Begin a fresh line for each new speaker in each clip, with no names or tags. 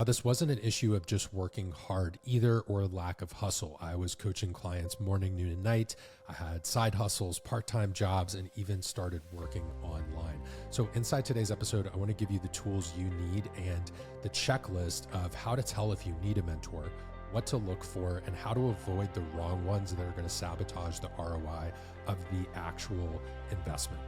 This wasn't an issue of just working hard either or lack of hustle. I was coaching clients morning, noon, and night. I had side hustles, part-time jobs, and even started working online. So inside today's episode, I want to give you the tools you need and the checklist of how to tell if you need a mentor, what to look for, and how to avoid the wrong ones that are going to sabotage the ROI of the actual investment.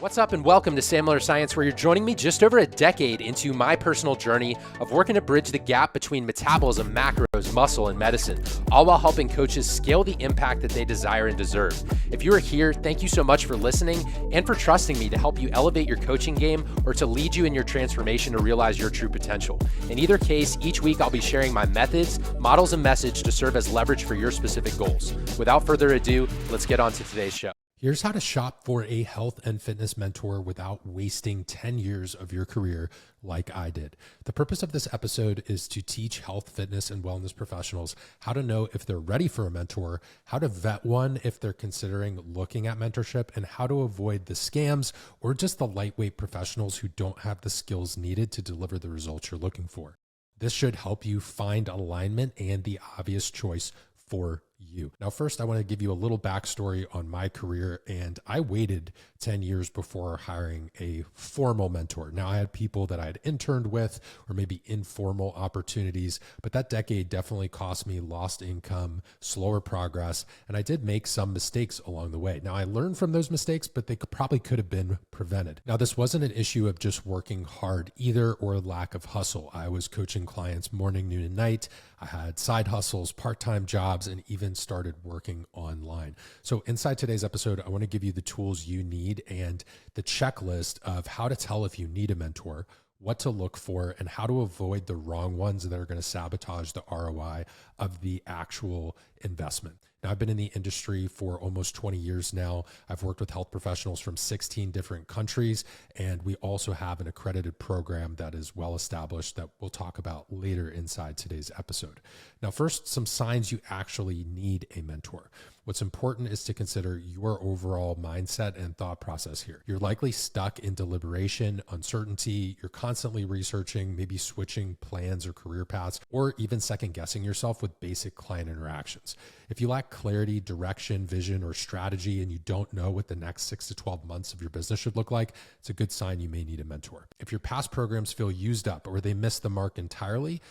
What's up and welcome to Sam Miller Science, where you're joining me just over a decade into my personal journey of working to bridge the gap between metabolism, macros, muscle, and medicine, all while helping coaches scale the impact that they desire and deserve. If you are here, thank you so much for listening and for trusting me to help you elevate your coaching game or to lead you in your transformation to realize your true potential. In either case, each week I'll be sharing my methods, models, and message to serve as leverage for your specific goals. Without further ado, let's get on to today's show.
Here's how to shop for a health and fitness mentor without wasting 10 years of your career like I did. The purpose of this episode is to teach health, fitness, and wellness professionals how to know if they're ready for a mentor, how to vet one if they're considering looking at mentorship, and how to avoid the scams or just the lightweight professionals who don't have the skills needed to deliver the results you're looking for. This should help you find alignment and the obvious choice for you. Now, first, I want to give you a little backstory on my career, and I waited 10 years before hiring a formal mentor. Now, I had people that I had interned with or maybe informal opportunities, but that decade definitely cost me lost income, slower progress, and I did make some mistakes along the way. Now, I learned from those mistakes, but they probably could have been prevented. Now, this wasn't an issue of just working hard either or lack of hustle. I was coaching clients morning, noon, and night. I had side hustles, part-time jobs, and even started working online. So inside today's episode, I want to give you the tools you need and the checklist of how to tell if you need a mentor, what to look for, and how to avoid the wrong ones that are going to sabotage the ROI of the actual investment. Now, I've been in the industry for almost 20 years now. I've worked with health professionals from 16 different countries, and we also have an accredited program that is well established that we'll talk about later inside today's episode. Now, first, some signs you actually need a mentor. What's important is to consider your overall mindset and thought process here. You're likely stuck in deliberation, uncertainty. You're constantly researching, maybe switching plans or career paths, or even second guessing yourself with basic client interactions. If you lack clarity, direction, vision, or strategy, and you don't know what the next 6 to 12 months of your business should look like, it's a good sign you may need a mentor. If your past programs feel used up or they miss the mark entirely,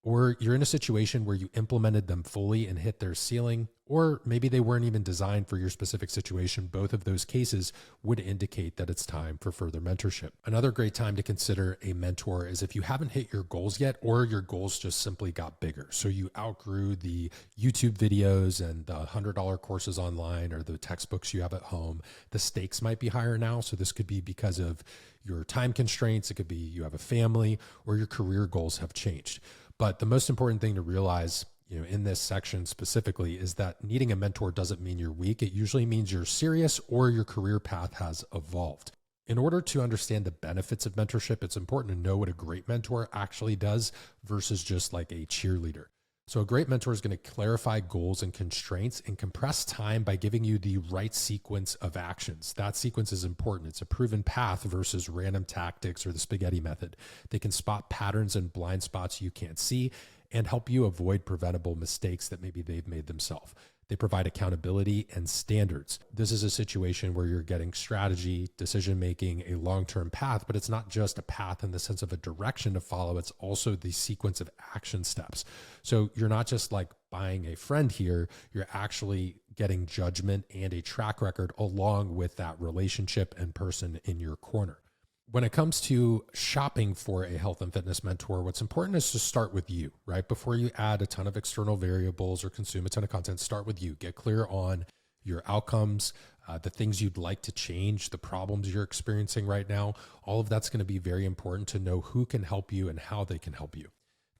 or you're in a situation where you implemented them fully and hit their ceiling, or maybe they weren't even designed for your specific situation, both of those cases would indicate that it's time for further mentorship. Another great time to consider a mentor is if you haven't hit your goals yet, or your goals just simply got bigger. So you outgrew the YouTube videos and the $100 courses online or the textbooks you have at home. The stakes might be higher now. So this could be because of your time constraints. It could be you have a family, or your career goals have changed. But the most important thing to realize, in this section specifically, is that needing a mentor doesn't mean you're weak. It usually means you're serious or your career path has evolved. In order to understand the benefits of mentorship, it's important to know what a great mentor actually does versus just like a cheerleader. So a great mentor is going to clarify goals and constraints and compress time by giving you the right sequence of actions. That sequence is important. It's a proven path versus random tactics or the spaghetti method. They can spot patterns and blind spots you can't see and help you avoid preventable mistakes that maybe they've made themselves. They provide accountability and standards. This is a situation where you're getting strategy, decision-making, a long-term path, but it's not just a path in the sense of a direction to follow. It's also the sequence of action steps. So you're not just like buying a friend here, you're actually getting judgment and a track record along with that relationship and person in your corner. When it comes to shopping for a health and fitness mentor, what's important is to start with you, right? Before you add a ton of external variables or consume a ton of content, start with you. Get clear on your outcomes, the things you'd like to change, the problems you're experiencing right now. All of that's going to be very important to know who can help you and how they can help you.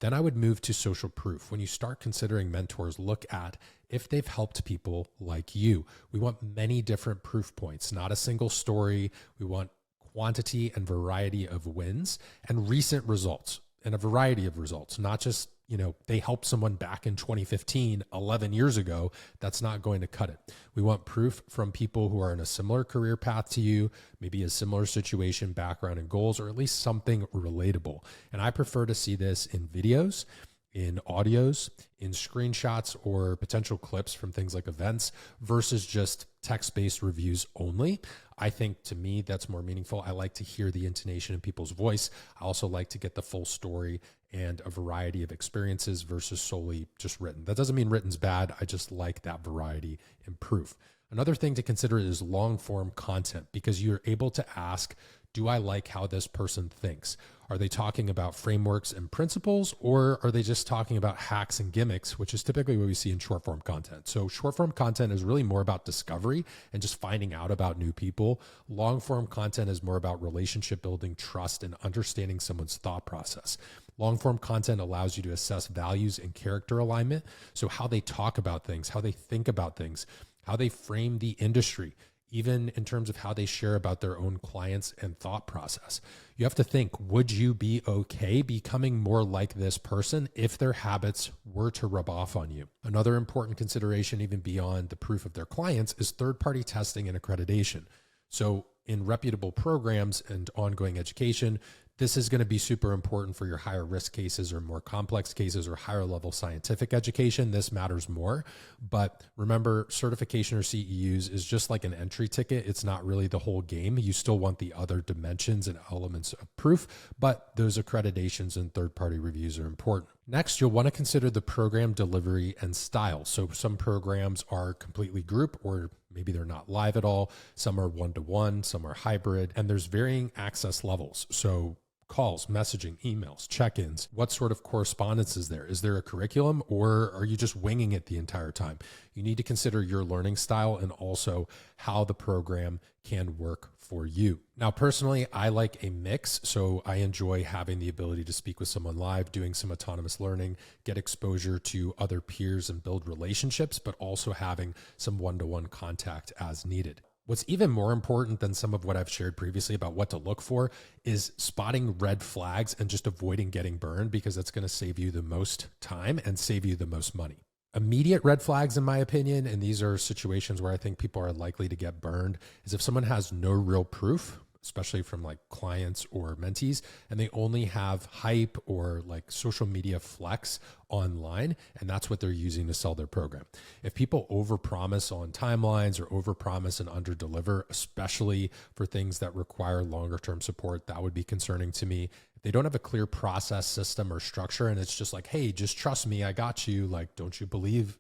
Then I would move to social proof. When you start considering mentors, look at if they've helped people like you. We want many different proof points, not a single story. We want quantity and variety of wins and recent results and a variety of results, not just they helped someone back in 2015, 11 years ago, that's not going to cut it. We want proof from people who are in a similar career path to you, maybe a similar situation, background, and goals, or at least something relatable. And I prefer to see this in videos, in audios, in screenshots, or potential clips from things like events versus just text-based reviews only. I think, to me, that's more meaningful. I like to hear the intonation in people's voice. I also like to get the full story and a variety of experiences versus solely just written. That doesn't mean written's bad. I just like that variety and proof. Another thing to consider is long form content, because you're able to ask, do I like how this person thinks? Are they talking about frameworks and principles, or are they just talking about hacks and gimmicks, which is typically what we see in short form content? So short form content is really more about discovery and just finding out about new people. Long form content is more about relationship building, trust, and understanding someone's thought process. Long form content allows you to assess values and character alignment. So how they talk about things, how they think about things, how they frame the industry, even in terms of how they share about their own clients and thought process. You have to think, would you be okay becoming more like this person if their habits were to rub off on you? Another important consideration, even beyond the proof of their clients, is third-party testing and accreditation. So in reputable programs and ongoing education, this is going to be super important for your higher risk cases or more complex cases or higher level scientific education. This matters more. But remember, certification or CEUs is just like an entry ticket. It's not really the whole game. You still want the other dimensions and elements of proof, but those accreditations and third-party reviews are important. Next, you'll want to consider the program delivery and style. So some programs are completely group, or maybe they're not live at all. Some are one-to-one, some are hybrid, and there's varying access levels. So calls, messaging, emails, check-ins, what sort of correspondence is there? Is there a curriculum, or are you just winging it the entire time? You need to consider your learning style and also how the program can work for you. Now, personally, I like a mix. So I enjoy having the ability to speak with someone live, doing some autonomous learning, get exposure to other peers and build relationships, but also having some one-to-one contact as needed. What's even more important than some of what I've shared previously about what to look for is spotting red flags and just avoiding getting burned, because that's going to save you the most time and save you the most money. Immediate red flags, in my opinion, and these are situations where I think people are likely to get burned, is if someone has no real proof, especially from like clients or mentees, and they only have hype or like social media flex online, and that's what they're using to sell their program. If people overpromise on timelines or overpromise and underdeliver, especially for things that require longer term support, that would be concerning to me. If they don't have a clear process, system, or structure, and it's just like, hey, just trust me, I got you, like, don't you believe,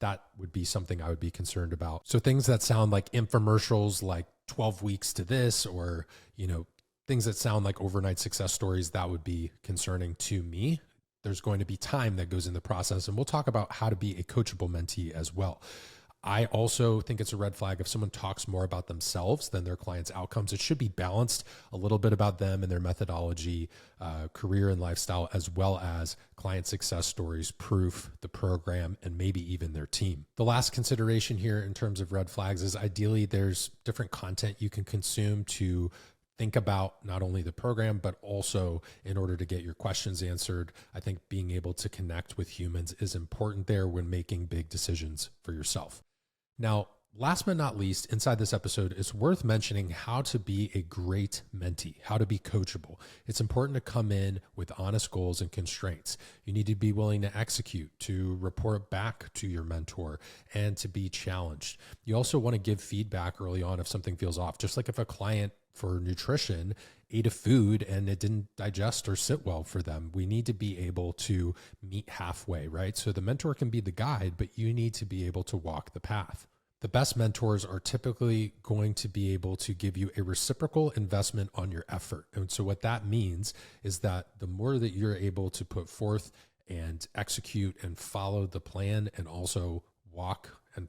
that would be something I would be concerned about. So things that sound like infomercials, like 12 weeks to this, or, things that sound like overnight success stories, that would be concerning to me. There's going to be time that goes in the process, and we'll talk about how to be a coachable mentee as well. I also think it's a red flag if someone talks more about themselves than their clients' outcomes. It should be balanced, a little bit about them and their methodology, career and lifestyle, as well as client success stories, proof, the program, and maybe even their team. The last consideration here in terms of red flags is ideally there's different content you can consume to think about not only the program, but also in order to get your questions answered. I think being able to connect with humans is important there when making big decisions for yourself. Now, last but not least, inside this episode, it's worth mentioning how to be a great mentee, how to be coachable. It's important to come in with honest goals and constraints. You need to be willing to execute, to report back to your mentor, and to be challenged. You also want to give feedback early on if something feels off. Just like if a client for nutrition ate a food and it didn't digest or sit well for them, we need to be able to meet halfway, right? So the mentor can be the guide, but you need to be able to walk the path. The best mentors are typically going to be able to give you a reciprocal investment on your effort. And so what that means is that the more that you're able to put forth and execute and follow the plan and also walk and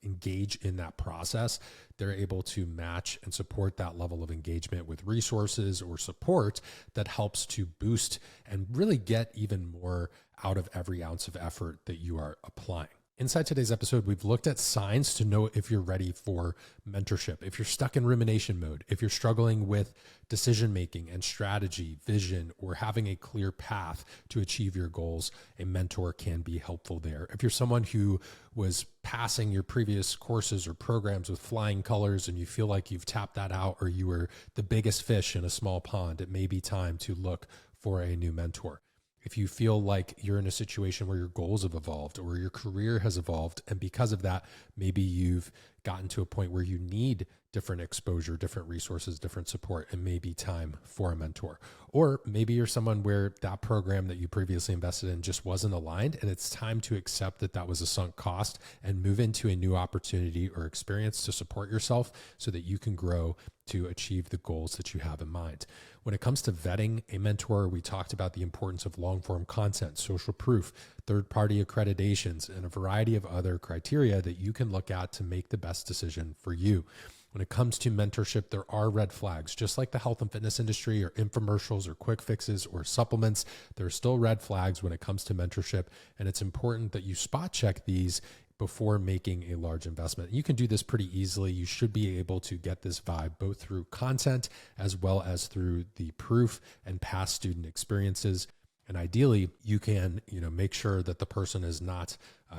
engage in that process, they're able to match and support that level of engagement with resources or support that helps to boost and really get even more out of every ounce of effort that you are applying. Inside today's episode, we've looked at signs to know if you're ready for mentorship. If you're stuck in rumination mode, if you're struggling with decision-making and strategy, vision, or having a clear path to achieve your goals, a mentor can be helpful there. If you're someone who was passing your previous courses or programs with flying colors and you feel like you've tapped that out, or you were the biggest fish in a small pond, it may be time to look for a new mentor. If you feel like you're in a situation where your goals have evolved or your career has evolved, and because of that, maybe you've gotten to a point where you need different exposure, different resources, different support, it may be time for a mentor. Or maybe you're someone where that program that you previously invested in just wasn't aligned, and it's time to accept that that was a sunk cost and move into a new opportunity or experience to support yourself so that you can grow to achieve the goals that you have in mind. When it comes to vetting a mentor, we talked about the importance of long-form content, social proof, third-party accreditations, and a variety of other criteria that you can look at to make the best decision for you. When it comes to mentorship, there are red flags. Just like the health and fitness industry or infomercials or quick fixes or supplements, there are still red flags when it comes to mentorship, and it's important that you spot check these before making a large investment. You can do this pretty easily. You should be able to get this vibe both through content as well as through the proof and past student experiences. And ideally, you can make sure that the person is not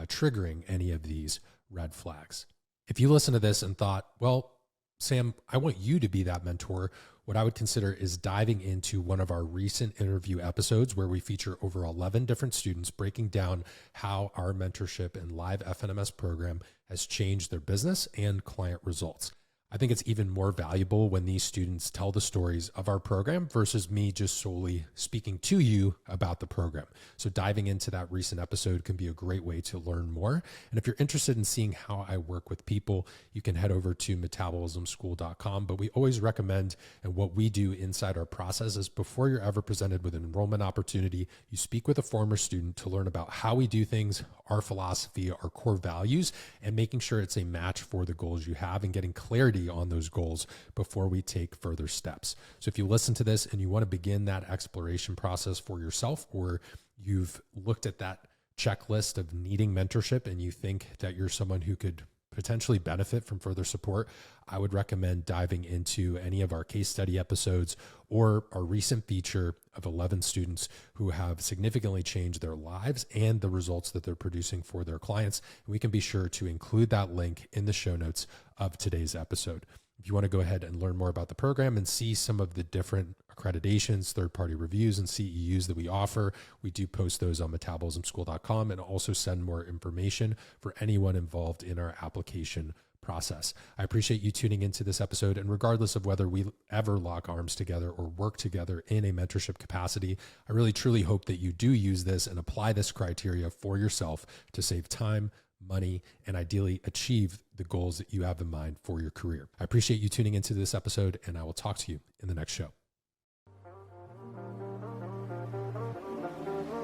triggering any of these red flags. If you listen to this and thought, well, Sam, I want you to be that mentor, what I would consider is diving into one of our recent interview episodes where we feature over 11 different students breaking down how our mentorship and live FNMS program has changed their business and client results. I think it's even more valuable when these students tell the stories of our program versus me just solely speaking to you about the program. So diving into that recent episode can be a great way to learn more. And if you're interested in seeing how I work with people, you can head over to metabolismschool.com. But we always recommend, and what we do inside our process is before you're ever presented with an enrollment opportunity, you speak with a former student to learn about how we do things, our philosophy, our core values, and making sure it's a match for the goals you have and getting clarity on those goals before we take further steps. So if you listen to this and you want to begin that exploration process for yourself, or you've looked at that checklist of needing mentorship and you think that you're someone who could potentially benefit from further support, I would recommend diving into any of our case study episodes or our recent feature of 11 students who have significantly changed their lives and the results that they're producing for their clients. And we can be sure to include that link in the show notes of today's episode. If you want to go ahead and learn more about the program and see some of the different accreditations, third-party reviews, and CEUs that we offer, we do post those on metabolismschool.com and also send more information for anyone involved in our application process. I appreciate you tuning into this episode, and regardless of whether we ever lock arms together or work together in a mentorship capacity, I really truly hope that you do use this and apply this criteria for yourself to save time, money, and ideally achieve the goals that you have in mind for your career. I appreciate you tuning into this episode, and I will talk to you in the next show.